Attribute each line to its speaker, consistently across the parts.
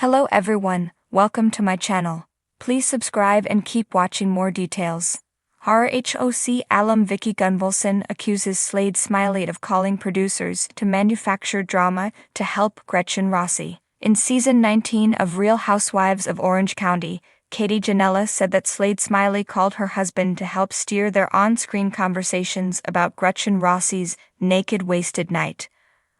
Speaker 1: Hello everyone, welcome to my channel. Please subscribe and keep watching more details. RHOC alum Vicki Gunvalson accuses Slade Smiley of calling producers to manufacture drama to help Gretchen Rossi. In season 19 of Real Housewives of Orange County, Katie Janela said that Slade Smiley called her husband to help steer their on-screen conversations about Gretchen Rossi's naked wasted night.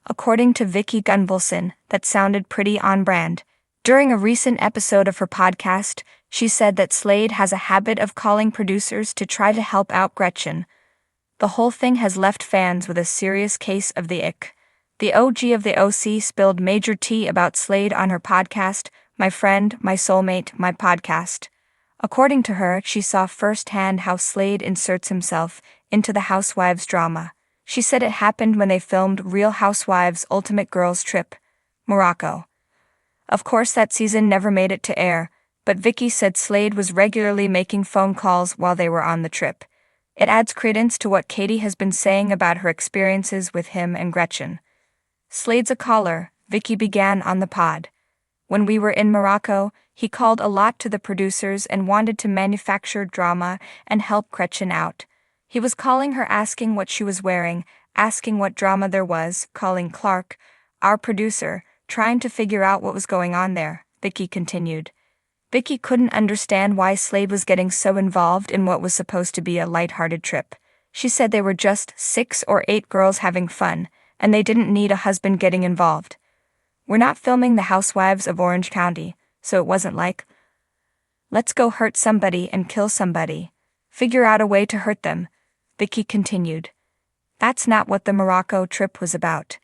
Speaker 1: According to Vicki Gunvalson, that sounded pretty on brand. During a recent episode of her podcast, she said that Slade has a habit of calling producers to try to help out Gretchen. The whole thing has left fans with a serious case of the ick. The OG of the OC spilled major tea about Slade on her podcast, My Friend, My Soulmate, My Podcast. According to her, she saw firsthand how Slade inserts himself into the Housewives drama. She said it happened when they filmed Real Housewives' Ultimate Girls Trip, Morocco. Of course, that season never made it to air, but Vicki said Slade was regularly making phone calls while they were on the trip. It adds credence to what Katie has been saying about her experiences with him and Gretchen. Slade's a caller, Vicki began on the pod. When we were in Morocco, he called a lot to the producers and wanted to manufacture drama and help Gretchen out. He was calling her asking what she was wearing, asking what drama there was, calling Clark, our producer, trying to figure out what was going on there, Vicki continued. Vicki couldn't understand why Slade was getting so involved in what was supposed to be a lighthearted trip. She said they were just 6 or 8 girls having fun, and they didn't need a husband getting involved. We're not filming the Housewives of Orange County, so it wasn't like, let's go hurt somebody and kill somebody. Figure out a way to hurt them, Vicki continued. That's not what the Morocco trip was about.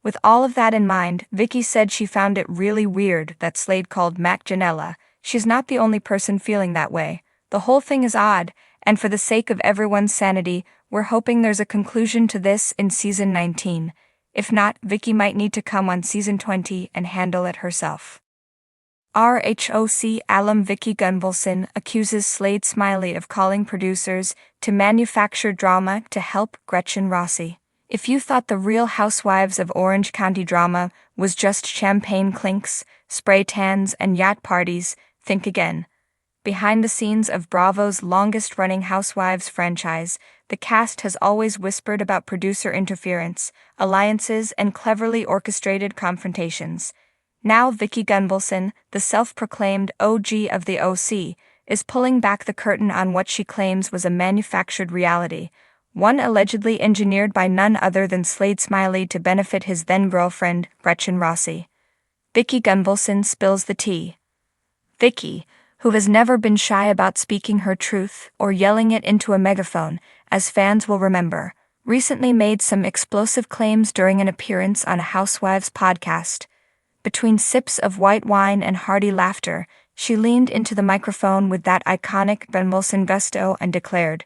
Speaker 1: With all of that in mind, Vicki said she found it really weird that Slade called Mac Janela. She's not the only person feeling that way. The whole thing is odd, and for the sake of everyone's sanity, we're hoping there's a conclusion to this in season 19. If not, Vicki might need to come on season 20 and handle it herself. RHOC alum Vicki Gunvalson accuses Slade Smiley of calling producers to manufacture drama to help Gretchen Rossi. If you thought the Real Housewives of Orange County drama was just champagne clinks, spray tans, and yacht parties, think again. Behind the scenes of Bravo's longest-running Housewives franchise, the cast has always whispered about producer interference, alliances, and cleverly orchestrated confrontations. Now Vicki Gunvalson, the self-proclaimed OG of the OC, is pulling back the curtain on what she claims was a manufactured reality, one allegedly engineered by none other than Slade Smiley to benefit his then-girlfriend, Gretchen Rossi. Vicki Gunvalson spills the tea. Vicki, who has never been shy about speaking her truth or yelling it into a megaphone, as fans will remember, recently made some explosive claims during an appearance on a Housewives podcast. Between sips of white wine and hearty laughter, she leaned into the microphone with that iconic Gunvalson gusto and declared,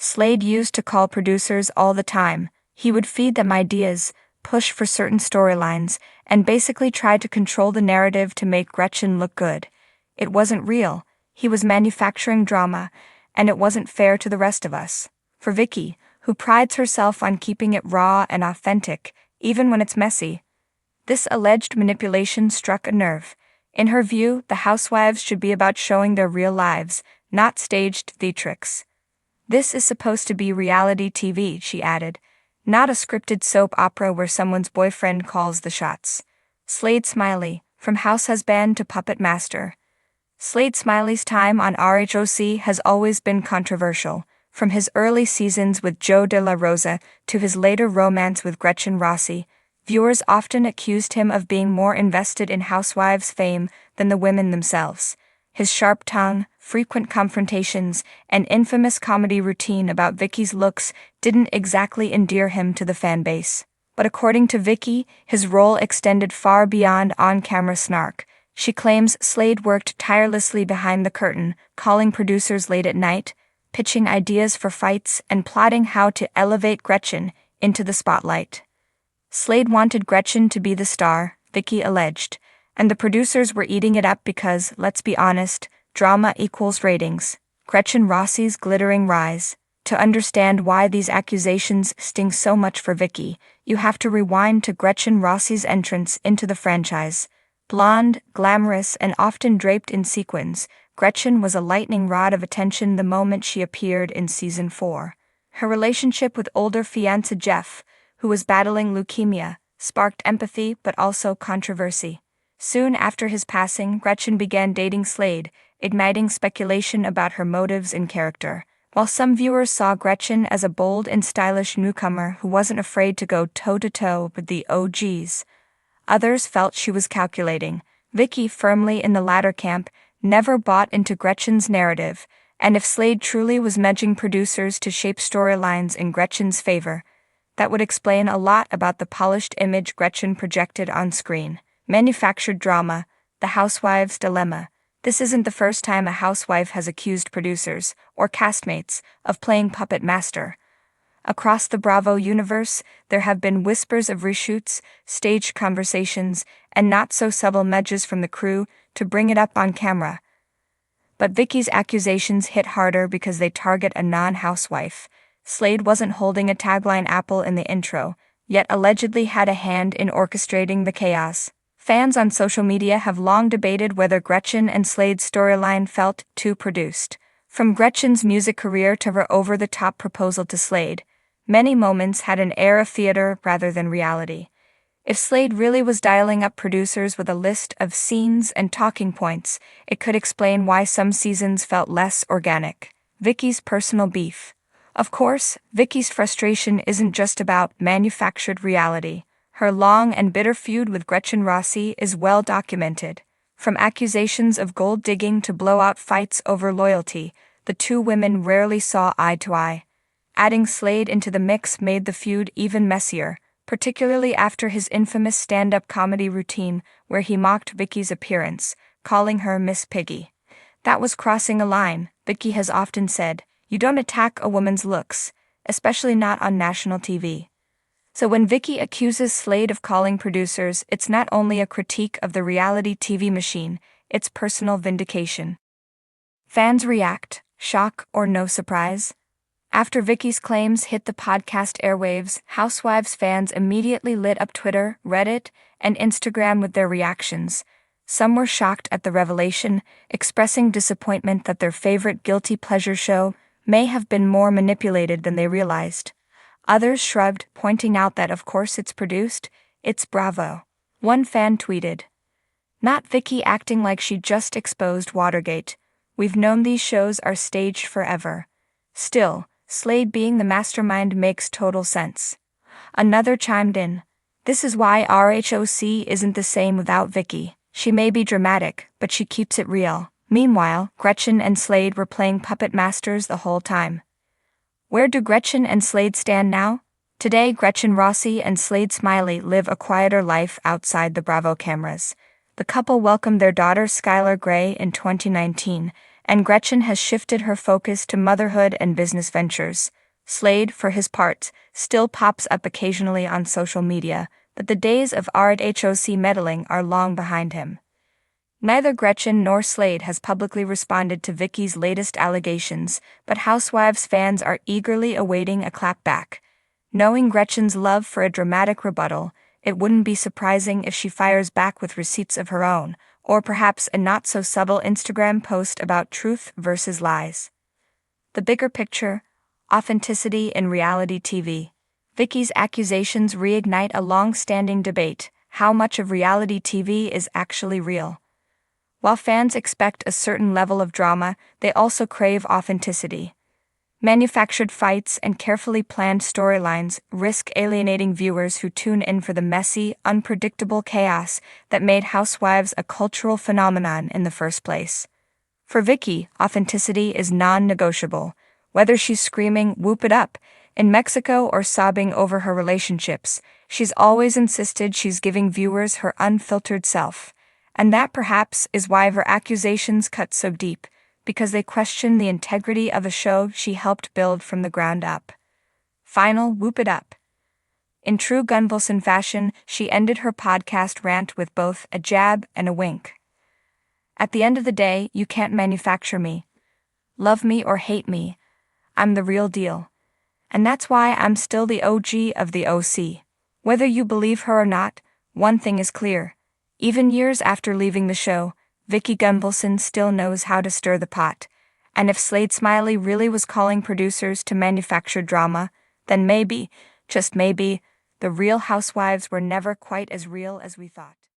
Speaker 1: Slade used to call producers all the time. He would feed them ideas, push for certain storylines, and basically try to control the narrative to make Gretchen look good. It wasn't real. He was manufacturing drama, and it wasn't fair to the rest of us. For Vicki, who prides herself on keeping it raw and authentic, even when it's messy, this alleged manipulation struck a nerve. In her view, the Housewives should be about showing their real lives, not staged theatrics. This is supposed to be reality TV, she added, not a scripted soap opera where someone's boyfriend calls the shots. Slade Smiley, from house husband to puppet master. Slade Smiley's time on RHOC has always been controversial, from his early seasons with Joe De La Rosa to his later romance with Gretchen Rossi. Viewers often accused him of being more invested in Housewives fame than the women themselves. His sharp tongue, frequent confrontations, and infamous comedy routine about Vicki's looks didn't exactly endear him to the fan base. But according to Vicki, his role extended far beyond on-camera snark. She claims Slade worked tirelessly behind the curtain, calling producers late at night, pitching ideas for fights, and plotting how to elevate Gretchen into the spotlight. Slade wanted Gretchen to be the star, Vicki alleged, and the producers were eating it up because, let's be honest, drama equals ratings. Gretchen Rossi's glittering rise. To understand why these accusations sting so much for Vicki, you have to rewind to Gretchen Rossi's entrance into the franchise. Blonde, glamorous, and often draped in sequins, Gretchen was a lightning rod of attention the moment she appeared in season 4. Her relationship with older fiancé Jeff, who was battling leukemia, sparked empathy but also controversy. Soon after his passing, Gretchen began dating Slade, igniting speculation about her motives and character. While some viewers saw Gretchen as a bold and stylish newcomer who wasn't afraid to go toe-to-toe with the OGs, others felt she was calculating. Vicki, firmly in the latter camp, never bought into Gretchen's narrative, and if Slade truly was nudging producers to shape storylines in Gretchen's favor, that would explain a lot about the polished image Gretchen projected on screen. Manufactured drama, the Housewives dilemma. This isn't the first time a housewife has accused producers, or castmates, of playing puppet master. Across the Bravo universe, there have been whispers of reshoots, staged conversations, and not-so-subtle nudges from the crew to bring it up on camera. But Vicki's accusations hit harder because they target a non-housewife. Slade wasn't holding a tagline apple in the intro, yet allegedly had a hand in orchestrating the chaos. Fans on social media have long debated whether Gretchen and Slade's storyline felt too produced. From Gretchen's music career to her over-the-top proposal to Slade, many moments had an air of theater rather than reality. If Slade really was dialing up producers with a list of scenes and talking points, it could explain why some seasons felt less organic. Vicki's personal beef. Of course, Vicki's frustration isn't just about manufactured reality. Her long and bitter feud with Gretchen Rossi is well documented. From accusations of gold digging to blowout fights over loyalty, the two women rarely saw eye to eye. Adding Slade into the mix made the feud even messier, particularly after his infamous stand-up comedy routine where he mocked Vicki's appearance, calling her Miss Piggy. That was crossing a line, Vicki has often said. You don't attack a woman's looks, especially not on national TV. So when Vicki accuses Slade of calling producers, it's not only a critique of the reality TV machine, it's personal vindication. Fans react, shock or no surprise. After Vicki's claims hit the podcast airwaves, Housewives fans immediately lit up Twitter, Reddit, and Instagram with their reactions. Some were shocked at the revelation, expressing disappointment that their favorite guilty pleasure show may have been more manipulated than they realized. Others shrugged, pointing out that of course it's produced, it's Bravo. One fan tweeted, "Not Vicki acting like she just exposed Watergate. We've known these shows are staged forever. Still, Slade being the mastermind makes total sense." Another chimed in, "This is why RHOC isn't the same without Vicki. She may be dramatic, but she keeps it real." Meanwhile, Gretchen and Slade were playing puppet masters the whole time. Where do Gretchen and Slade stand now? Today, Gretchen Rossi and Slade Smiley live a quieter life outside the Bravo cameras. The couple welcomed their daughter Skylar Gray in 2019, and Gretchen has shifted her focus to motherhood and business ventures. Slade, for his part, still pops up occasionally on social media, but the days of RHOC meddling are long behind him. Neither Gretchen nor Slade has publicly responded to Vicki's latest allegations, but Housewives fans are eagerly awaiting a clapback. Knowing Gretchen's love for a dramatic rebuttal, it wouldn't be surprising if she fires back with receipts of her own, or perhaps a not-so-subtle Instagram post about truth versus lies. The bigger picture: authenticity in reality TV. Vicki's accusations reignite a long-standing debate: how much of reality TV is actually real? While fans expect a certain level of drama, they also crave authenticity. Manufactured fights and carefully planned storylines risk alienating viewers who tune in for the messy, unpredictable chaos that made Housewives a cultural phenomenon in the first place. For Vicki, authenticity is non-negotiable. Whether she's screaming "whoop it up" in Mexico or sobbing over her relationships, she's always insisted she's giving viewers her unfiltered self. And that perhaps is why her accusations cut so deep, because they question the integrity of a show she helped build from the ground up. Final whoop it up. In true Gunvalson fashion, she ended her podcast rant with both a jab and a wink. "At the end of the day, you can't manufacture me. Love me or hate me, I'm the real deal. And that's why I'm still the OG of the OC. Whether you believe her or not, one thing is clear. Even years after leaving the show, Vicki Gunvalson still knows how to stir the pot. And if Slade Smiley really was calling producers to manufacture drama, then maybe, just maybe, the real housewives were never quite as real as we thought.